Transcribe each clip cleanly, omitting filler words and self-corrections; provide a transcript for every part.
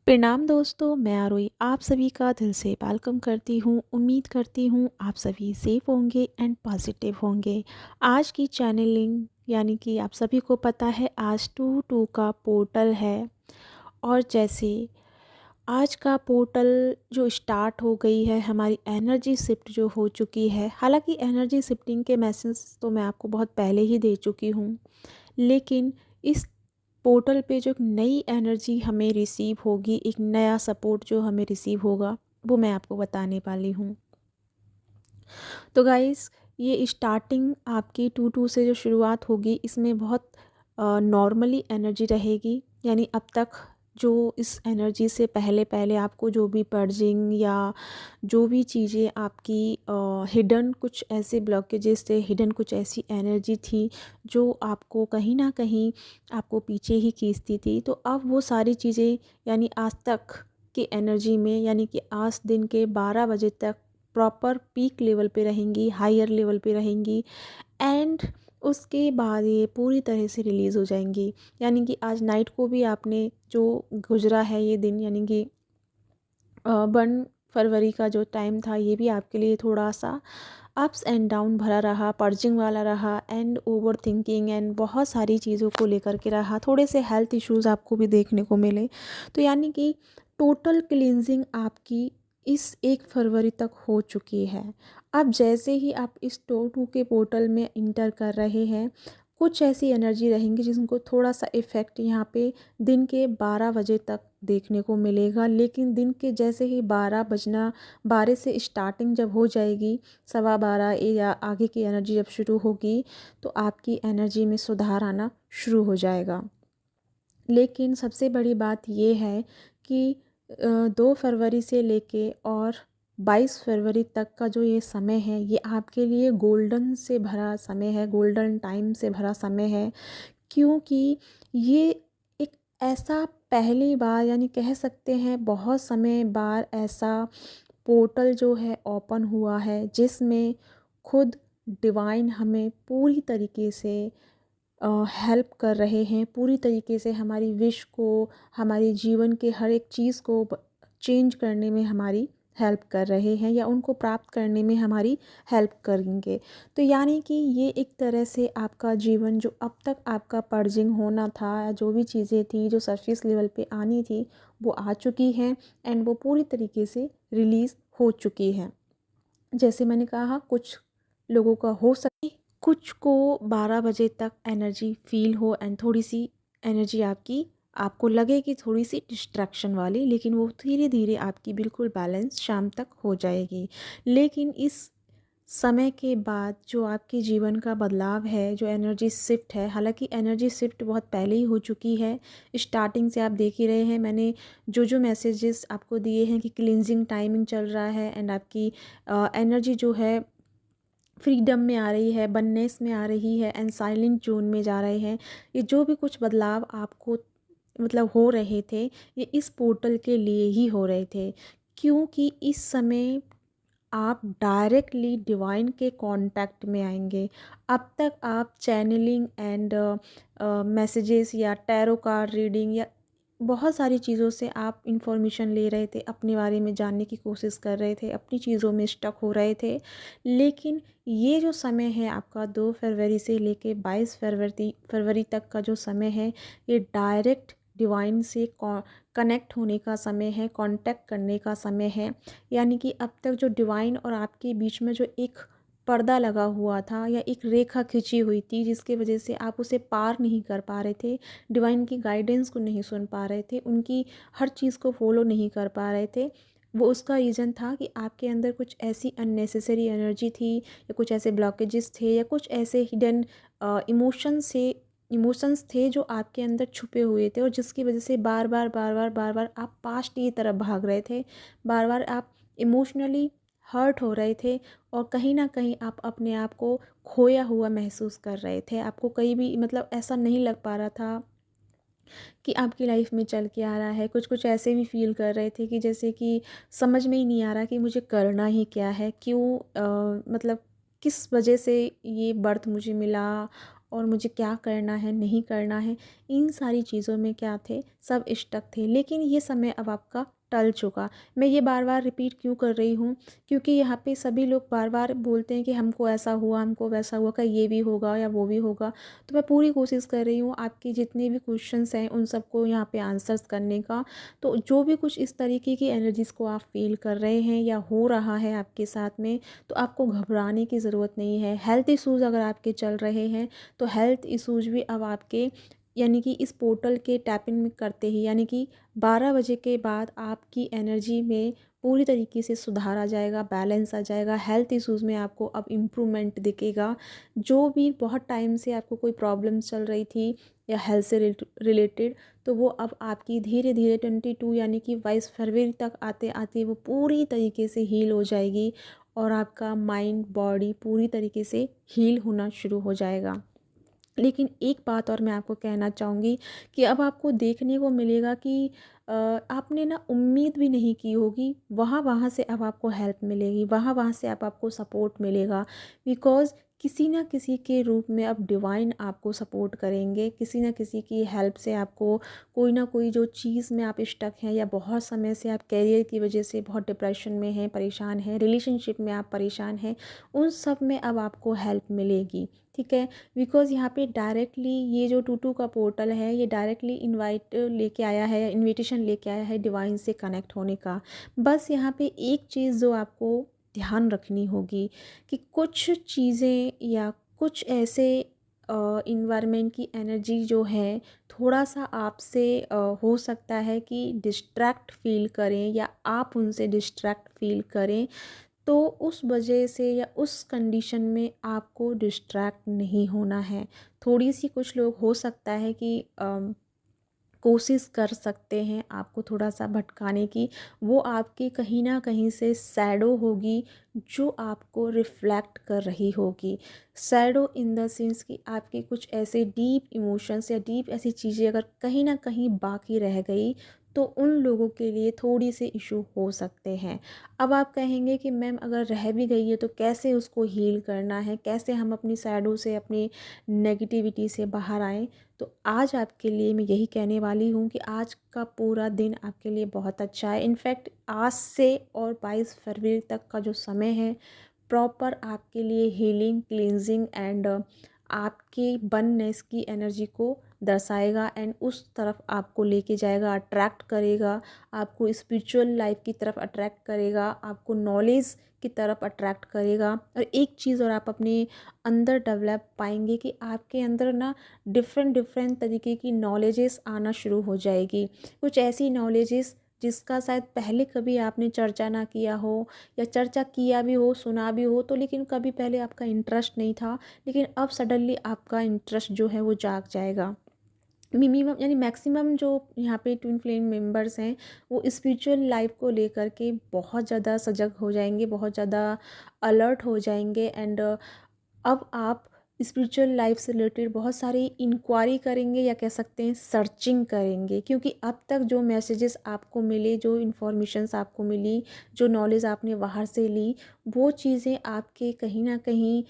प्रणाम दोस्तों, मैं आरोही आप सभी का दिल से वेलकम करती हूँ। उम्मीद करती हूँ आप सभी सेफ होंगे एंड पॉजिटिव होंगे। आज की चैनलिंग यानी कि आप सभी को पता है आज 2/2 का पोर्टल है। और जैसे आज का पोर्टल जो स्टार्ट हो गई है, हमारी एनर्जी शिफ्ट जो हो चुकी है। हालांकि एनर्जी शिफ्टिंग के मैसेज तो मैं आपको बहुत पहले ही दे चुकी हूँ, लेकिन इस पोर्टल पे जो एक नई एनर्जी हमें रिसीव होगी, एक नया सपोर्ट जो हमें रिसीव होगा, वो मैं आपको बताने वाली हूँ। तो गाइस, ये स्टार्टिंग आपकी 2/2 से जो शुरुआत होगी, इसमें बहुत नॉर्मली एनर्जी रहेगी। यानी अब तक जो इस एनर्जी से पहले पहले आपको जो भी पर्जिंग या जो भी चीज़ें आपकी हिडन कुछ ऐसे ब्लॉकेजेस थे, हिडन कुछ ऐसी एनर्जी थी जो आपको कहीं ना कहीं आपको पीछे ही खींचती थी, तो अब वो सारी चीज़ें यानी आज तक की एनर्जी में, यानी कि आज दिन के 12 बजे तक प्रॉपर पीक लेवल पे रहेंगी, हायर लेवल पे रहेंगी। एंड उसके बाद ये पूरी तरह से रिलीज़ हो जाएंगी। यानी कि आज नाइट को भी आपने जो गुजरा है ये दिन, यानी कि 1 फरवरी का जो टाइम था, ये भी आपके लिए थोड़ा सा अप्स एंड डाउन भरा रहा, पर्जिंग वाला रहा एंड ओवर थिंकिंग एंड बहुत सारी चीज़ों को लेकर के रहा। थोड़े से हेल्थ इश्यूज़ आपको भी देखने को मिले। तो यानी कि टोटल क्लींजिंग आपकी इस 1 फरवरी तक हो चुकी है। अब जैसे ही आप इस टोटू के पोर्टल में इंटर कर रहे हैं, कुछ ऐसी एनर्जी रहेंगी जिनको थोड़ा सा इफ़ेक्ट यहाँ पे दिन के 12 बजे तक देखने को मिलेगा। लेकिन दिन के जैसे ही 12 बजना, 12 से स्टार्टिंग जब हो जाएगी, 12:15 या आगे की एनर्जी जब शुरू होगी, तो आपकी एनर्जी में सुधार आना शुरू हो जाएगा। लेकिन सबसे बड़ी बात ये है कि 2 फरवरी से लेके और 22 फरवरी तक का जो ये समय है, ये आपके लिए गोल्डन से भरा समय है, गोल्डन टाइम से भरा समय है। क्योंकि ये एक ऐसा पहली बार, यानी कह सकते हैं बहुत समय बाद ऐसा पोर्टल जो है ओपन हुआ है, जिसमें खुद डिवाइन हमें पूरी तरीके से हेल्प कर रहे हैं, पूरी तरीके से हमारी विश को, हमारी जीवन के हर एक चीज़ को चेंज करने में हमारी हेल्प कर रहे हैं, या उनको प्राप्त करने में हमारी हेल्प करेंगे। तो यानी कि ये एक तरह से आपका जीवन जो अब तक आपका पर्जिंग होना था, या जो भी चीज़ें थी जो सरफेस लेवल पे आनी थी, वो आ चुकी हैं एंड वो पूरी तरीके से रिलीज़ हो चुकी हैं। जैसे मैंने कहा, कुछ लोगों का हो सके, कुछ को 12 बजे तक एनर्जी फील हो एंड थोड़ी सी एनर्जी आपकी, आपको लगे कि थोड़ी सी डिस्ट्रैक्शन वाली, लेकिन वो धीरे धीरे आपकी बिल्कुल बैलेंस शाम तक हो जाएगी। लेकिन इस समय के बाद जो आपके जीवन का बदलाव है, जो एनर्जी शिफ्ट है, हालांकि एनर्जी शिफ्ट बहुत पहले ही हो चुकी है। स्टार्टिंग से आप देख ही रहे हैं, मैंने जो जो मैसेजेस आपको दिए हैं कि क्लींजिंग टाइमिंग चल रहा है एंड आपकी एनर्जी जो है फ्रीडम में आ रही है, बननेस में आ रही है एंड साइलेंट जोन में जा रहे हैं। ये जो भी कुछ बदलाव आपको मतलब हो रहे थे, ये इस पोर्टल के लिए ही हो रहे थे। क्योंकि इस समय आप डायरेक्टली डिवाइन के कांटेक्ट में आएंगे। अब तक आप चैनलिंग एंड मैसेजेस या टैरो कार्ड रीडिंग या बहुत सारी चीज़ों से आप इंफॉर्मेशन ले रहे थे, अपने बारे में जानने की कोशिश कर रहे थे, अपनी चीज़ों में स्टक हो रहे थे। लेकिन ये जो समय है आपका 2 फरवरी से लेके 22 फरवरी तक का जो समय है, ये डायरेक्ट डिवाइन से कनेक्ट होने का समय है, कांटेक्ट करने का समय है। यानी कि अब तक जो डिवाइन और आपके बीच में जो एक पर्दा लगा हुआ था, या एक रेखा खिंची हुई थी, जिसकी वजह से आप उसे पार नहीं कर पा रहे थे, डिवाइन की गाइडेंस को नहीं सुन पा रहे थे, उनकी हर चीज़ को फॉलो नहीं कर पा रहे थे, वो उसका रीज़न था कि आपके अंदर कुछ ऐसी अननेसेसरी एनर्जी थी, या कुछ ऐसे ब्लॉकेजेस थे, या कुछ ऐसे हिडन इमोशंस थे जो आपके अंदर छुपे हुए थे, और जिसकी वजह से बार बार आप पास्ट की तरफ भाग रहे थे। बार बार आप इमोशनली हर्ट हो रहे थे, और कहीं ना कहीं आप अपने आप को खोया हुआ महसूस कर रहे थे। आपको कहीं भी मतलब ऐसा नहीं लग पा रहा था कि आपकी लाइफ में चल के आ रहा है। कुछ कुछ ऐसे भी फील कर रहे थे कि जैसे कि समझ में ही नहीं आ रहा कि मुझे करना ही क्या है, क्यों मतलब किस वजह से ये बर्थ मुझे मिला, और मुझे क्या करना है नहीं करना है, इन सारी चीज़ों में क्या थे, सब स्टक थे। लेकिन ये समय अब आपका टल चुका। मैं ये बार बार रिपीट क्यों कर रही हूँ, क्योंकि यहाँ पे सभी लोग बार बार बोलते हैं कि हमको ऐसा हुआ, हमको वैसा हुआ, क्या ये भी होगा या वो भी होगा। तो मैं पूरी कोशिश कर रही हूँ आपके जितने भी क्वेश्चंस हैं उन सबको यहाँ पे आंसर्स करने का। तो जो भी कुछ इस तरीके की एनर्जीज़ को आप फील कर रहे हैं या हो रहा है आपके साथ में, तो आपको घबराने की ज़रूरत नहीं है। हेल्थ इश्यूज़ अगर आपके चल रहे हैं तो हेल्थ इश्यूज़ भी अब आपके, यानी कि इस पोर्टल के टैप इन में करते ही, यानी कि 12 बजे के बाद आपकी एनर्जी में पूरी तरीके से सुधार आ जाएगा, बैलेंस आ जाएगा। हेल्थ इश्यूज़ में आपको अब इम्प्रूवमेंट दिखेगा। जो भी बहुत टाइम से आपको कोई प्रॉब्लम चल रही थी या हेल्थ से रिलेटेड, तो वो अब आपकी धीरे धीरे 22 यानी कि 22 फरवरी तक आते आते वो पूरी तरीके से हील हो जाएगी और आपका माइंड बॉडी पूरी तरीके से हील होना शुरू हो जाएगा। लेकिन एक बात और मैं आपको कहना चाहूँगी कि अब आपको देखने को मिलेगा कि आपने ना उम्मीद भी नहीं की होगी, वहाँ वहाँ से अब आपको हेल्प मिलेगी, वहाँ वहाँ से अब आपको सपोर्ट मिलेगा। बिकॉज़ किसी न किसी के रूप में अब डिवाइन आपको सपोर्ट करेंगे, किसी न किसी की हेल्प से आपको कोई ना कोई जो चीज़ में आप स्टक हैं या बहुत समय से आप करियर की वजह से बहुत डिप्रेशन में हैं, परेशान हैं, रिलेशनशिप में आप परेशान हैं, उन सब में अब आपको हेल्प मिलेगी। ठीक है, बिकॉज़ यहाँ पे डायरेक्टली ये जो टूटू का पोर्टल है ये डायरेक्टली इनवाइट लेके आया है, इनविटेशन लेके आया है डिवाइन से कनेक्ट होने का। बस यहाँ पे एक चीज़ जो आपको ध्यान रखनी होगी कि कुछ चीज़ें या कुछ ऐसे इन्वायरमेंट की एनर्जी जो है थोड़ा सा आपसे हो सकता है कि डिस्ट्रैक्ट फील करें या आप उनसे डिस्ट्रैक्ट फील करें। तो उस वजह से या उस कंडीशन में आपको डिस्ट्रैक्ट नहीं होना है। थोड़ी सी कुछ लोग हो सकता है कि कोशिश कर सकते हैं आपको थोड़ा सा भटकाने की, वो आपकी कहीं ना कहीं से शैडो होगी जो आपको रिफ्लेक्ट कर रही होगी। शैडो इन द सेंस कि आपके कुछ ऐसे डीप इमोशंस या डीप ऐसी चीज़ें अगर कहीं ना कहीं बाकी रह गई तो उन लोगों के लिए थोड़ी सी इशू हो सकते हैं। अब आप कहेंगे कि मैम अगर रह भी गई है तो कैसे उसको हील करना है, कैसे हम अपनी शैडो से, अपनी नेगेटिविटी से बाहर आएँ। तो आज आपके लिए मैं यही कहने वाली हूँ कि आज का पूरा दिन आपके लिए बहुत अच्छा है। इनफैक्ट आज से और 22 फरवरी तक का जो समय है प्रॉपर आपके लिए हीलिंग, क्लींजिंग एंड आपके वननेस की एनर्जी को दर्शाएगा एंड उस तरफ आपको लेके जाएगा, अट्रैक्ट करेगा, आपको स्पिरिचुअल लाइफ की तरफ अट्रैक्ट करेगा, आपको नॉलेज की तरफ अट्रैक्ट करेगा। और एक चीज़ और आप अपने अंदर डेवलप पाएंगे कि आपके अंदर ना डिफरेंट डिफरेंट तरीके की नॉलेजेस आना शुरू हो जाएगी। कुछ ऐसी नॉलेजेस जिसका शायद पहले कभी आपने चर्चा ना किया हो या चर्चा किया भी हो, सुना भी हो, तो लेकिन कभी पहले आपका इंटरेस्ट नहीं था, लेकिन अब सडनली आपका इंटरेस्ट जो है वो जाग जाएगा। मिनिमम यानी मैक्सिमम जो यहाँ पे ट्विन फ्लेम मेंबर्स हैं वो स्पिरिचुअल लाइफ को लेकर के बहुत ज़्यादा सजग हो जाएंगे, बहुत ज़्यादा अलर्ट हो जाएंगे एंड अब आप स्पिरिचुअल लाइफ से रिलेटेड बहुत सारी इंक्वायरी करेंगे या कह सकते हैं सर्चिंग करेंगे, क्योंकि अब तक जो मैसेजेस आपको मिले, जो इन्फॉर्मेशंस आपको मिली, जो नॉलेज आपने बाहर से ली, वो चीज़ें आपके कहीं ना कहीं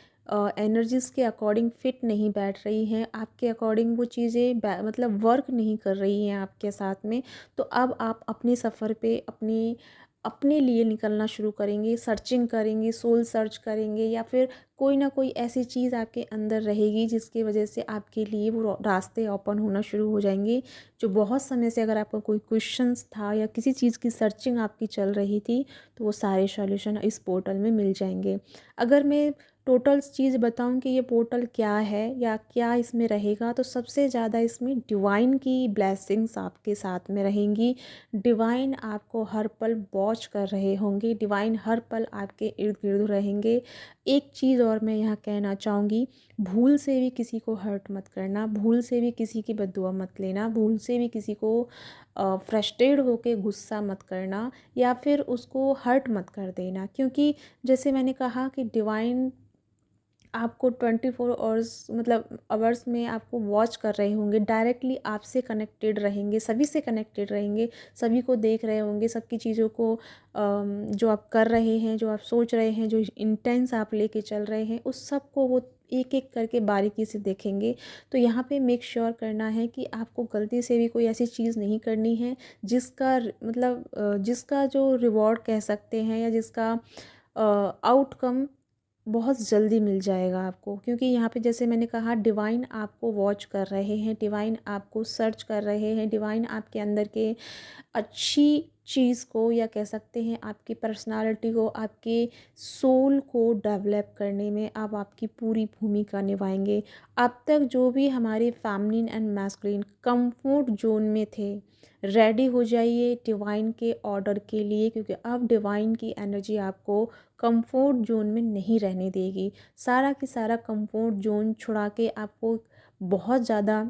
एनर्जीज़ के अकॉर्डिंग फिट नहीं बैठ रही हैं, आपके अकॉर्डिंग वो चीज़ें मतलब वर्क नहीं कर रही हैं आपके साथ में। तो अब आप अपने सफ़र पे अपने अपने लिए निकलना शुरू करेंगे, सर्चिंग करेंगे, सोल सर्च करेंगे या फिर कोई ना कोई ऐसी चीज़ आपके अंदर रहेगी जिसकी वजह से आपके लिए वो रास्ते ओपन होना शुरू हो जाएंगे। जो बहुत समय से अगर आपका कोई क्वेश्चंस था या किसी चीज़ की सर्चिंग आपकी चल रही थी तो वो सारे सॉल्यूशन इस पोर्टल में मिल जाएंगे। अगर मैं टोटल चीज़ बताऊं कि ये पोर्टल क्या है या क्या इसमें रहेगा, तो सबसे ज़्यादा इसमें डिवाइन की ब्लेसिंग्स आपके साथ में रहेंगी। डिवाइन आपको हर पल वॉच कर रहे होंगे, डिवाइन हर पल आपके इर्द गिर्द रहेंगे। एक चीज़ और मैं यहाँ कहना चाहूँगी, भूल से भी किसी को हर्ट मत करना, भूल से भी किसी की बद्दुआ मत लेना, भूल से भी किसी को फ्रस्ट्रेट होकर गुस्सा मत करना या फिर उसको हर्ट मत कर देना, क्योंकि जैसे मैंने कहा कि डिवाइन आपको 24 आवर्स मतलब आवर्स में आपको वॉच कर रहे होंगे, डायरेक्टली आपसे कनेक्टेड रहेंगे, सभी से कनेक्टेड रहेंगे, सभी को देख रहे होंगे, सबकी चीज़ों को जो आप कर रहे हैं, जो आप सोच रहे हैं, जो इंटेंस आप लेके चल रहे हैं, उस सब को वो एक एक करके बारीकी से देखेंगे। तो यहाँ पे मेक श्योर करना है कि आपको गलती से भी कोई ऐसी चीज़ नहीं करनी है जिसका मतलब जिसका जो रिवॉर्ड कह सकते हैं या जिसका आउटकम बहुत जल्दी मिल जाएगा आपको। क्योंकि यहाँ पे जैसे मैंने कहा डिवाइन आपको वॉच कर रहे हैं, डिवाइन आपको सर्च कर रहे हैं, डिवाइन आपके अंदर के अच्छी चीज़ को या कह सकते हैं आपकी पर्सनालिटी को, आपके सोल को डेवलप करने में अब आपकी पूरी भूमिका निभाएंगे। अब तक जो भी हमारे feminine and masculine comfort zone में थे, रेडी हो जाइए डिवाइन के ऑर्डर के लिए, क्योंकि अब डिवाइन की एनर्जी आपको कंफर्ट जोन में नहीं रहने देगी। सारा की सारा कंफर्ट जोन छुड़ा के आपको बहुत ज़्यादा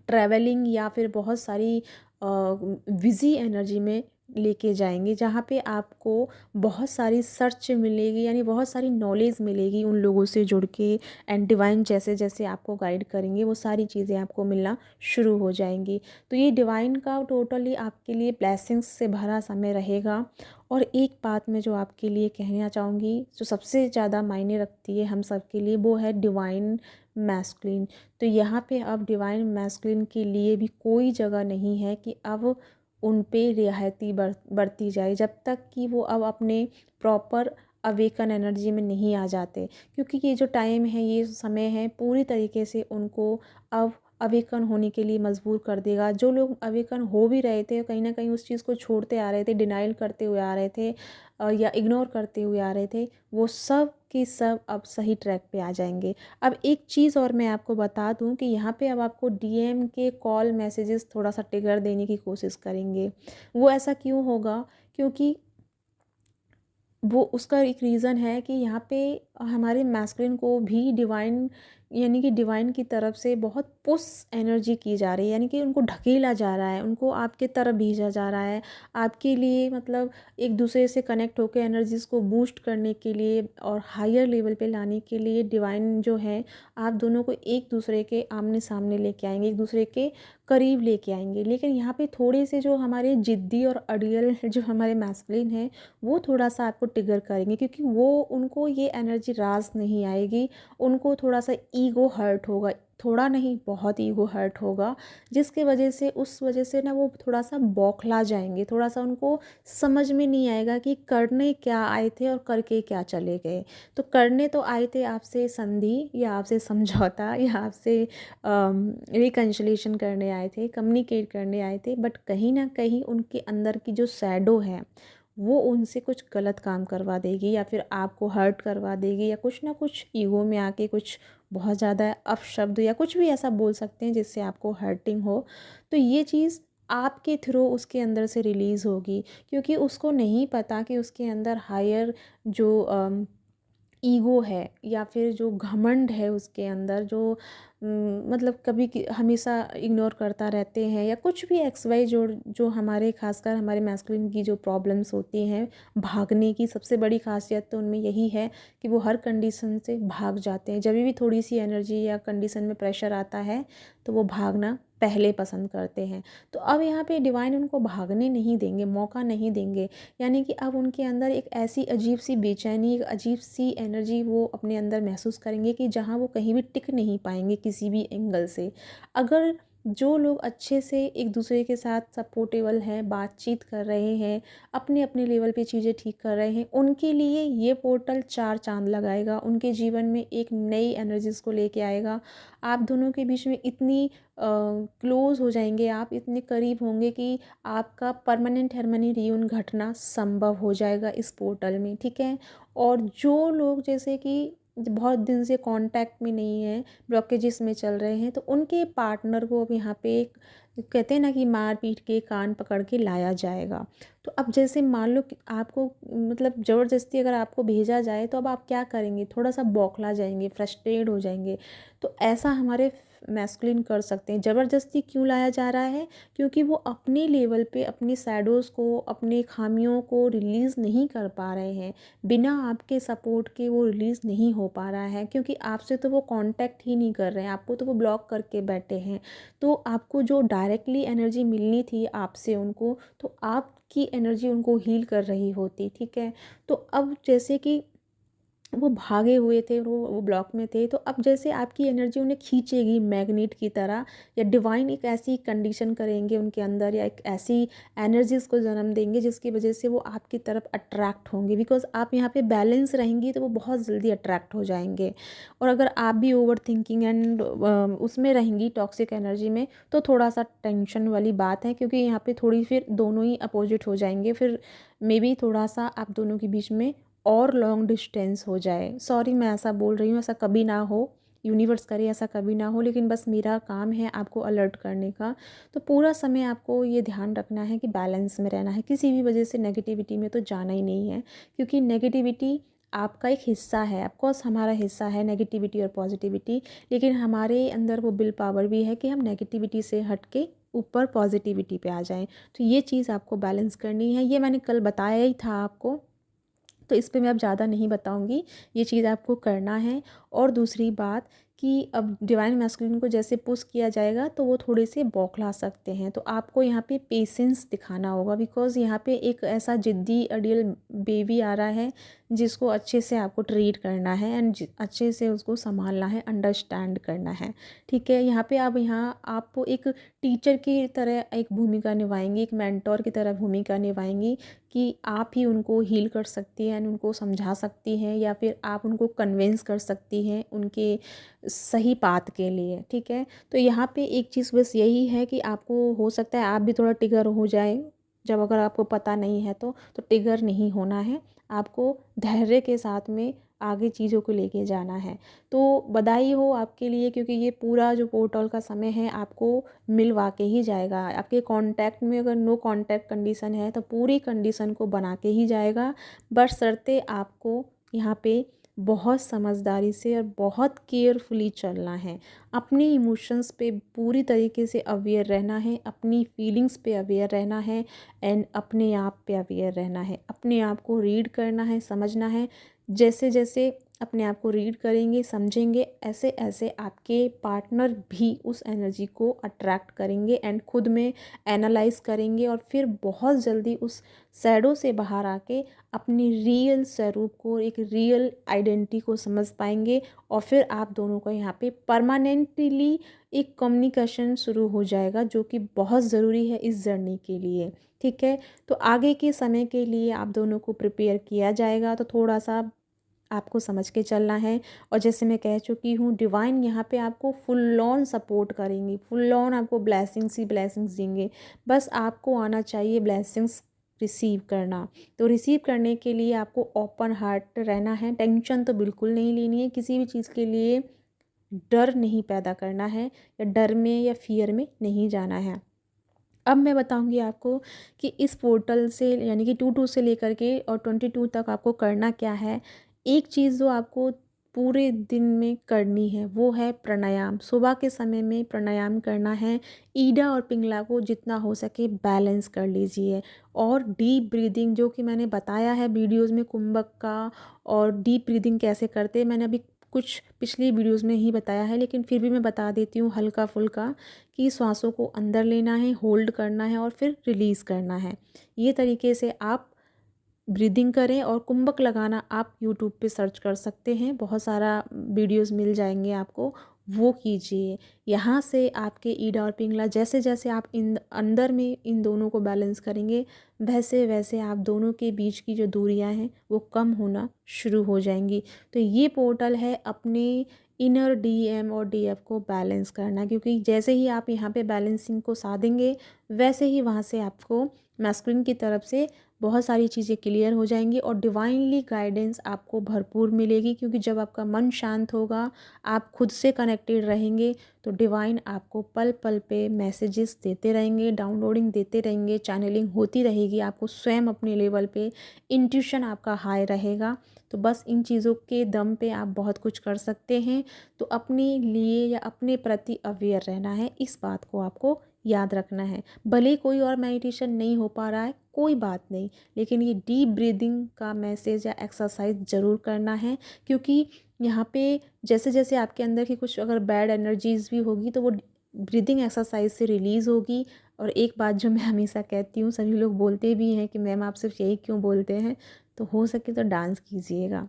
ट्रैवलिंग या फिर बहुत सारी बिज़ी एनर्जी में लेके जाएंगे, जहाँ पे आपको बहुत सारी सर्च मिलेगी, यानी बहुत सारी नॉलेज मिलेगी उन लोगों से जुड़ के। एंड डिवाइन जैसे जैसे आपको गाइड करेंगे वो सारी चीज़ें आपको मिलना शुरू हो जाएंगी। तो ये डिवाइन का टोटली आपके लिए ब्लेसिंग्स से भरा समय रहेगा। और एक बात मैं जो आपके लिए कहना चाहूँगी, जो सबसे ज़्यादा मायने रखती है हम सब के लिए, वो है डिवाइन मैस्कुलिन। तो यहाँ पे अब डिवाइन मैस्कुलिन के लिए भी कोई जगह नहीं है कि अब उन पे रियायती बरती जाए, जब तक कि वो अब अपने प्रॉपर अवेकन एनर्जी में नहीं आ जाते। क्योंकि ये जो टाइम है, ये समय है, पूरी तरीके से उनको अब अवेकन होने के लिए मजबूर कर देगा। जो लोग अवेकन हो भी रहे थे, कहीं ना कहीं उस चीज़ को छोड़ते आ रहे थे, डिनाइल करते हुए आ रहे थे या इग्नोर करते हुए आ रहे थे, वो सब के सब अब सही ट्रैक पे आ जाएंगे। अब एक चीज़ और मैं आपको बता दूं कि यहाँ पे अब आपको डीएम के कॉल मैसेजेस थोड़ा सा ट्रिगर देने की कोशिश करेंगे। वो ऐसा क्यों होगा? क्योंकि वो उसका एक रीज़न है कि यहाँ पे हमारे मैस्कुलिन को भी डिवाइन, यानी कि डिवाइन की तरफ से बहुत पुश एनर्जी की जा रही है, यानी कि उनको ढकेला जा रहा है, उनको आपके तरफ भेजा जा रहा है, आपके लिए मतलब एक दूसरे से कनेक्ट होकर एनर्जीज़ को बूस्ट करने के लिए और हायर लेवल पे लाने के लिए डिवाइन जो है आप दोनों को एक दूसरे के आमने सामने लेके आएंगे, एक दूसरे के करीब लेके आएंगे। लेकिन यहाँ पे थोड़े से जो हमारे ज़िद्दी और अड़ियल जो हमारे मैस्कुलिन हैं, वो थोड़ा सा आपको ट्रिगर करेंगे, क्योंकि वो उनको ये एनर्जी रास नहीं आएगी। उनको थोड़ा सा ईगो हर्ट होगा, थोड़ा नहीं बहुत ईगो हर्ट होगा, जिसके वजह से उस वजह से ना वो थोड़ा सा बौखला जाएंगे, थोड़ा सा उनको समझ में नहीं आएगा कि करने क्या आए थे और करके क्या चले गए। तो करने तो आए थे आपसे संधि या आपसे समझौता या आपसे रिकन्सिलेशन करने आए थे, कम्युनिकेट करने आए थे, बट कहीं ना कहीं उनके अंदर की जो शैडो है वो उनसे कुछ गलत काम करवा देगी या फिर आपको हर्ट करवा देगी, या कुछ ना कुछ ईगो में आके कुछ बहुत ज़्यादा अपशब्द या कुछ भी ऐसा बोल सकते हैं जिससे आपको हर्टिंग हो। तो ये चीज़ आपके थ्रू उसके अंदर से रिलीज़ होगी, क्योंकि उसको नहीं पता कि उसके अंदर हायर जो ईगो है या फिर जो घमंड है उसके अंदर, जो मतलब कभी हमेशा इग्नोर करता रहते हैं, या कुछ भी एक्स वाई जो हमारे खासकर हमारे मैस्कुलिन की जो प्रॉब्लम्स होती हैं भागने की, सबसे बड़ी खासियत तो उनमें यही है कि वो हर कंडीशन से भाग जाते हैं। जब भी थोड़ी सी एनर्जी या कंडीशन में प्रेशर आता है तो वो भागना पहले पसंद करते हैं। तो अब यहाँ पे डिवाइन उनको भागने नहीं देंगे, मौका नहीं देंगे। यानी कि अब उनके अंदर एक ऐसी अजीब सी बेचैनी, एक अजीब सी एनर्जी वो अपने अंदर महसूस करेंगे कि जहाँ वो कहीं भी टिक नहीं पाएंगे किसी भी एंगल से। अगर जो लोग अच्छे से एक दूसरे के साथ सपोर्टेबल हैं, बातचीत कर रहे हैं, अपने अपने लेवल पे चीज़ें ठीक कर रहे हैं, उनके लिए ये पोर्टल चार चांद लगाएगा, उनके जीवन में एक नई एनर्जीज़ को लेके आएगा। आप दोनों के बीच में इतनी क्लोज हो जाएंगे, आप इतने करीब होंगे कि आपका परमानेंट हार्मनी रियून घटना संभव हो जाएगा इस पोर्टल में, ठीक है। और जो लोग जैसे कि बहुत दिन से कांटेक्ट में नहीं है, ब्लॉकेजेस में चल रहे हैं, तो उनके पार्टनर को अब यहाँ पे एक कहते हैं ना कि मार पीट के कान पकड़ के लाया जाएगा। तो अब जैसे मान लो कि आपको मतलब ज़बरदस्ती अगर आपको भेजा जाए तो अब आप क्या करेंगे? थोड़ा सा बौखला जाएंगे, फ्रस्ट्रेट हो जाएंगे। तो ऐसा हमारे मैस्कुलिन कर सकते हैं। ज़बरदस्ती क्यों लाया जा रहा है? क्योंकि वो अपने लेवल पे अपने शैडोज़ को, अपने खामियों को रिलीज़ नहीं कर पा रहे हैं। बिना आपके सपोर्ट के वो रिलीज़ नहीं हो पा रहा है, क्योंकि आपसे तो वो कांटेक्ट ही नहीं कर रहे हैं, आपको तो वो ब्लॉक करके बैठे हैं। तो आपको जो डायरेक्टली एनर्जी मिलनी थी आपसे उनको, तो आपकी एनर्जी उनको हील कर रही होती, ठीक है। तो अब जैसे कि वो भागे हुए थे, वो ब्लॉक में थे। तो अब जैसे आपकी एनर्जी उन्हें खींचेगी मैग्नेट की तरह, या डिवाइन एक ऐसी कंडीशन करेंगे उनके अंदर, या एक ऐसी एनर्जीज को जन्म देंगे जिसकी वजह से वो आपकी तरफ अट्रैक्ट होंगे। बिकॉज आप यहाँ पे बैलेंस रहेंगी तो वो बहुत जल्दी अट्रैक्ट हो जाएंगे। और अगर आप भी ओवर थिंकिंग एंड उसमें रहेंगी टॉक्सिक एनर्जी में, तो थोड़ा सा टेंशन वाली बात है, क्योंकि यहाँ पे थोड़ी फिर दोनों ही अपोजिट हो जाएंगे। फिर मे बी थोड़ा सा आप दोनों के बीच में और लॉन्ग डिस्टेंस हो जाए। सॉरी मैं ऐसा बोल रही हूँ, ऐसा कभी ना हो, यूनिवर्स करे ऐसा कभी ना हो, लेकिन बस मेरा काम है आपको अलर्ट करने का। तो पूरा समय आपको ये ध्यान रखना है कि बैलेंस में रहना है, किसी भी वजह से नेगेटिविटी में तो जाना ही नहीं है। क्योंकि नेगेटिविटी आपका एक हिस्सा है, ऑफकोर्स हमारा हिस्सा है नेगेटिविटी और पॉजिटिविटी, लेकिन हमारे अंदर वो विल पावर भी है कि हम नेगेटिविटी से हट के ऊपर पॉजिटिविटी पे आ जाएं। तो ये चीज़ आपको बैलेंस करनी है, ये मैंने कल बताया ही था आपको, तो इस पे मैं अब ज़्यादा नहीं बताऊंगी, ये चीज़ आपको करना है। और दूसरी बात कि अब डिवाइन मैस्कुलिन को जैसे पुश किया जाएगा तो वो थोड़े से बौखला सकते हैं, तो आपको यहाँ पे पेशेंस दिखाना होगा। बिकॉज़ यहाँ पे एक ऐसा ज़िद्दी अड़ियल बेबी आ रहा है जिसको अच्छे से आपको ट्रीट करना है एंड अच्छे से उसको संभालना है, अंडरस्टैंड करना है। ठीक है, यहाँ पे आप एक टीचर की तरह एक भूमिका निभाएंगी, एक मेंटोर की तरह भूमिका निभाएंगी, कि आप ही उनको हील कर सकती हैं, उनको समझा सकती हैं, या फिर आप उनको कन्विंस कर सकती हैं उनके सही पाथ के लिए। ठीक है, तो यहाँ पे एक चीज़ बस यही है कि आपको हो सकता है आप भी थोड़ा ट्रिगर हो जाए, जब अगर आपको पता नहीं है तो ट्रिगर नहीं होना है, आपको धैर्य के साथ में आगे चीज़ों को लेके जाना है। तो बधाई हो आपके लिए, क्योंकि ये पूरा जो पोर्टल का समय है आपको मिलवा के ही जाएगा। आपके कांटेक्ट में अगर नो कांटेक्ट कंडीशन है तो पूरी कंडीशन को बना के ही जाएगा, बशर्ते आपको यहाँ पे बहुत समझदारी से और बहुत केयरफुली चलना है। अपने इमोशंस पे पूरी तरीके से अवेयर रहना है, अपनी फीलिंग्स पे अवेयर रहना है, एंड अपने आप पे अवेयर रहना है। अपने आप को रीड करना है, समझना है। जैसे जैसे अपने आप को रीड करेंगे, समझेंगे, ऐसे ऐसे आपके पार्टनर भी उस एनर्जी को अट्रैक्ट करेंगे एंड खुद में एनालाइज करेंगे, और फिर बहुत जल्दी उस शैडो से बाहर आके अपनी रियल स्वरूप को, एक रियल आइडेंटिटी को समझ पाएंगे। और फिर आप दोनों को यहाँ पे परमानेंटली एक कम्युनिकेशन शुरू हो जाएगा, जो कि बहुत ज़रूरी है इस जर्नी के लिए। ठीक है, तो आगे के समय के लिए आप दोनों को प्रिपेयर किया जाएगा, तो थोड़ा सा आपको समझ के चलना है। और जैसे मैं कह चुकी हूँ, डिवाइन यहाँ पे आपको फुल ऑन सपोर्ट करेंगी, फुल ऑन आपको ब्लेसिंग्स ही ब्लेसिंग्स देंगे। बस आपको आना चाहिए ब्लेसिंग्स रिसीव करना। तो रिसीव करने के लिए आपको ओपन हार्ट रहना है, टेंशन तो बिल्कुल नहीं लेनी है, किसी भी चीज़ के लिए डर नहीं पैदा करना है, या डर में या फियर में नहीं जाना है। अब मैं बताऊंगी आपको कि इस पोर्टल से यानी कि 22 से लेकर के और 22 तक आपको करना क्या है। एक चीज़ जो आपको पूरे दिन में करनी है वो है प्राणायाम। सुबह के समय में प्राणायाम करना है। ईडा और पिंगला को जितना हो सके बैलेंस कर लीजिए। और डीप ब्रीदिंग, जो कि मैंने बताया है वीडियोस में कुंभक का, और डीप ब्रीदिंग कैसे करते हैं मैंने अभी कुछ पिछली वीडियोस में ही बताया है, लेकिन फिर भी मैं बता देती हूँ हल्का फुल्का, कि सांसों को अंदर लेना है, होल्ड करना है और फिर रिलीज़ करना है। ये तरीके से आप ब्रीदिंग करें। और कुंभक लगाना आप यूट्यूब पे सर्च कर सकते हैं, बहुत सारा वीडियोस मिल जाएंगे आपको, वो कीजिए। यहाँ से आपके ईडा और पिंगला, जैसे जैसे आप इन अंदर में इन दोनों को बैलेंस करेंगे, वैसे वैसे आप दोनों के बीच की जो दूरियां हैं वो कम होना शुरू हो जाएंगी। तो ये पोर्टल है अपने इनर डीएम और डीएफ को बैलेंस करना, क्योंकि जैसे ही आप यहाँ पे बैलेंसिंग को साधेंगे, वैसे ही वहाँ से आपको मैस्कुलिन की तरफ से बहुत सारी चीज़ें क्लियर हो जाएंगी और डिवाइनली गाइडेंस आपको भरपूर मिलेगी। क्योंकि जब आपका मन शांत होगा, आप खुद से कनेक्टेड रहेंगे, तो डिवाइन आपको पल पल पे मैसेजेस देते रहेंगे, डाउनलोडिंग देते रहेंगे, चैनलिंग होती रहेगी। आपको स्वयं अपने लेवल पे इंट्यूशन आपका हाई रहेगा। तो बस इन चीज़ों के दम पे आप बहुत कुछ कर सकते हैं। तो अपने लिए या अपने प्रति अवेयर रहना है, इस बात को आपको याद रखना है। भले कोई और मेडिटेशन नहीं हो पा रहा है, कोई बात नहीं, लेकिन ये डीप ब्रीदिंग का मैसेज या एक्सरसाइज ज़रूर करना है। क्योंकि यहाँ पे जैसे जैसे आपके अंदर की कुछ अगर बैड एनर्जीज भी होगी तो वो ब्रीदिंग एक्सरसाइज से रिलीज़ होगी। और एक बात जो मैं हमेशा कहती हूँ, सभी लोग बोलते भी हैं कि मैम आप सिर्फ यही क्यों बोलते हैं, तो हो सके तो डांस कीजिएगा।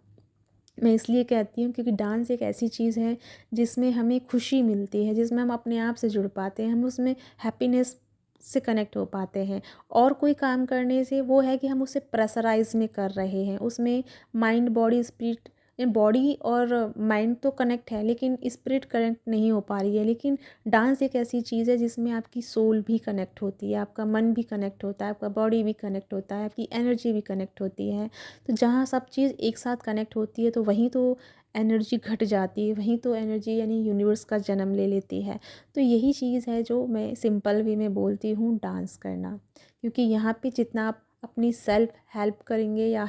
मैं इसलिए कहती हूँ क्योंकि डांस एक ऐसी चीज़ है जिसमें हमें खुशी मिलती है, जिसमें हम अपने आप से जुड़ पाते हैं, हम उसमें हैप्पीनेस से कनेक्ट हो पाते हैं। और कोई काम करने से वो है कि हम उसे प्रेशराइज़ में कर रहे हैं, उसमें माइंड बॉडी स्पिरिट, बॉडी और माइंड तो कनेक्ट है लेकिन स्पिरिट कनेक्ट नहीं हो पा रही है। लेकिन डांस एक ऐसी चीज़ है जिसमें आपकी सोल भी कनेक्ट होती है, आपका मन भी कनेक्ट होता है, आपका बॉडी भी कनेक्ट होता है, आपकी एनर्जी भी कनेक्ट होती है। तो जहाँ सब चीज़ एक साथ कनेक्ट होती है तो वहीं तो एनर्जी घट जाती है, वहीं तो एनर्जी यानी यूनिवर्स का जन्म ले लेती है। तो यही चीज़ है जो मैं सिंपल वे में बोलती हूँ, डांस करना। क्योंकि यहाँ पे जितना आप अपनी सेल्फ हेल्प करेंगे या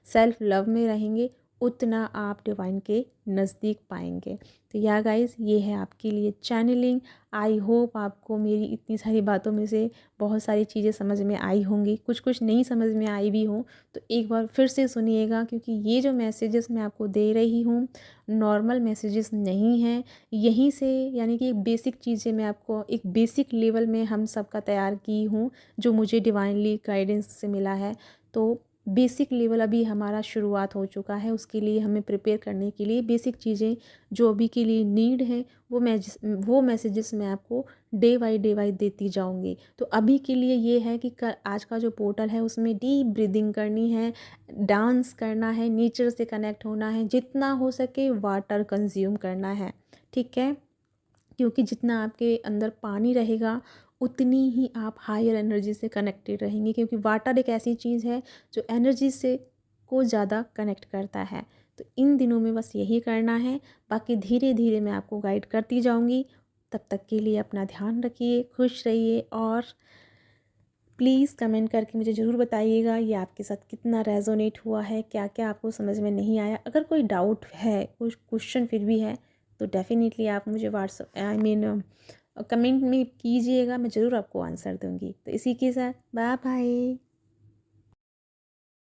सेल्फ लव में रहेंगे, उतना आप डिवाइन के नज़दीक पाएंगे। तो या गाइस, ये है आपके लिए चैनलिंग। आई होप आपको मेरी इतनी सारी बातों में से बहुत सारी चीज़ें समझ में आई होंगी, कुछ कुछ नहीं समझ में आई भी हों तो एक बार फिर से सुनिएगा, क्योंकि ये जो मैसेजेस मैं आपको दे रही हूँ नॉर्मल मैसेजेस नहीं हैं। यहीं से यानी कि एक बेसिक चीज़ें मैं आपको एक बेसिक लेवल में हम सबका तैयार की हूँ, जो मुझे डिवाइनली गाइडेंस से मिला है। तो बेसिक लेवल अभी हमारा शुरुआत हो चुका है, उसके लिए हमें प्रिपेयर करने के लिए बेसिक चीज़ें जो अभी के लिए नीड है वो मैसेजेस मैं आपको डे बाई देती जाऊंगी। तो अभी के लिए ये है कि आज का जो पोर्टल है उसमें डीप ब्रीदिंग करनी है, डांस करना है, नेचर से कनेक्ट होना है, जितना हो सके वाटर कंज्यूम करना है, ठीक है। क्योंकि जितना आपके अंदर पानी रहेगा उतनी ही आप हायर एनर्जी से कनेक्टेड रहेंगे, क्योंकि वाटर एक ऐसी चीज़ है जो एनर्जी से को ज़्यादा कनेक्ट करता है। तो इन दिनों में बस यही करना है, बाकी धीरे धीरे मैं आपको गाइड करती जाऊंगी। तब तक के लिए अपना ध्यान रखिए, खुश रहिए, और प्लीज़ कमेंट करके मुझे ज़रूर बताइएगा ये आपके साथ कितना रेजोनेट हुआ है, क्या क्या आपको समझ में नहीं आया। अगर कोई डाउट है, कुछ क्वेश्चन फिर भी है, तो डेफ़िनेटली आप मुझे व्हाट्सएप कमेंट में कीजिएगा, मैं ज़रूर आपको आंसर दूँगी। तो इसी के साथ बाय बाय।